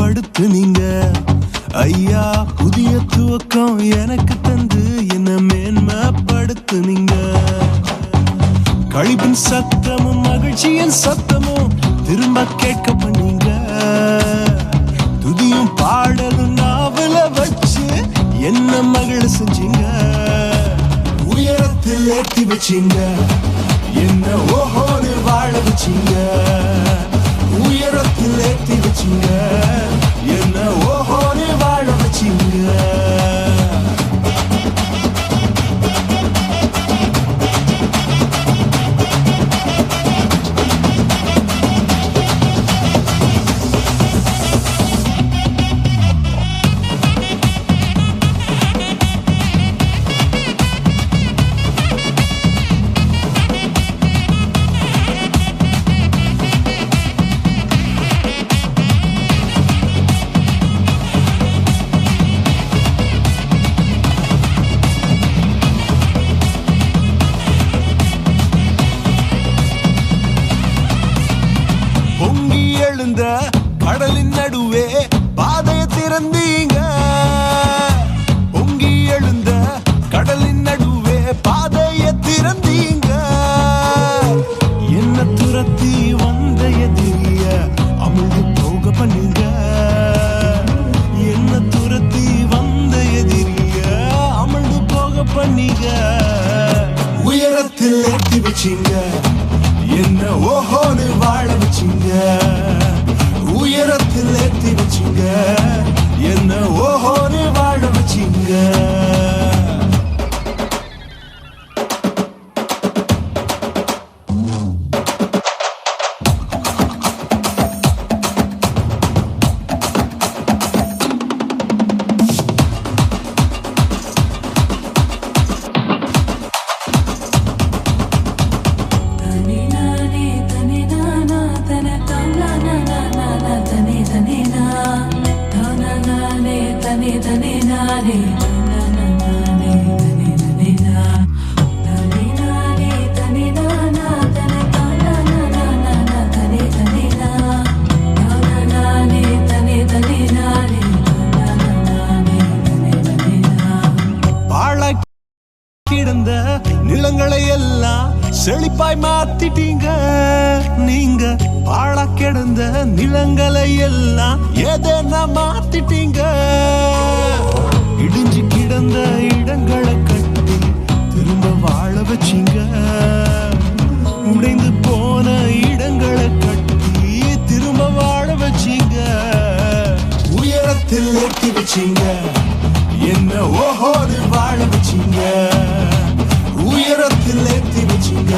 படுத்துனீங்க ஐயா. புதிய துவக்கம் எனக்கு தந்து என்ன மேன்மைப்படுத்துனீங்க. கழிப்பின் சத்தமும் மகிழ்ச்சியின் சத்தமும் திரும்ப கேட்க பண்ணீங்க. துதியும் பாடலும் நாவல வச்சு என்ன மகிழ செஞ்சீங்க. உயரத்தில் ஏற்றி வச்சீங்க, என்ன ஓஹோன்னு வாழ வச்சீங்க. உயரத்தில் ஏற்றி வச்சீங்க, என்ன ஓஹோன்னு வாழ வச்சீங்க. பொங்கி எழுந்த கடலின் நடுவே பாதைய திறந்தீங்க. பொங்கி எழுந்த கடலின் நடுவே பாதைய திறந்தீங்க. என்ன துரத்தி வந்த எதிரிய அமுழ்ந்து போக பண்ணீங்க. என்ன துரத்தி வந்த எதிரிய அமுழ்ந்து போக பண்ணீங்க. உயரத்தில் ஏற்றி வச்சீங்க, என்ன ஓஹோன்னு வாழ வச்சீங்க. உயரத்தில் ஏற்றி வச்சீங்க, என்ன ஓஹோன்னு வாழ வச்சீங்க. கிடந்த நிலங்களை எல்லாம் செழிப்பாய் மாத்திட்டீங்க. நீங்க பாழா கிடந்த நிலங்களை எல்லாம் எதனா மாத்திட்டீங்க. இடிஞ்சு கிடந்த இடங்களை கட்டி திரும்ப வாழ வச்சீங்க. உடைந்து போன இடங்களை கட்டி திரும்ப வாழ வச்சீங்க. உயரத்தில் ஏற்றி வச்சீங்க, என்ன ஓஹோன்னு வாழ வச்சீங்க. உயரத்தில் ஏற்றி வச்சீங்க.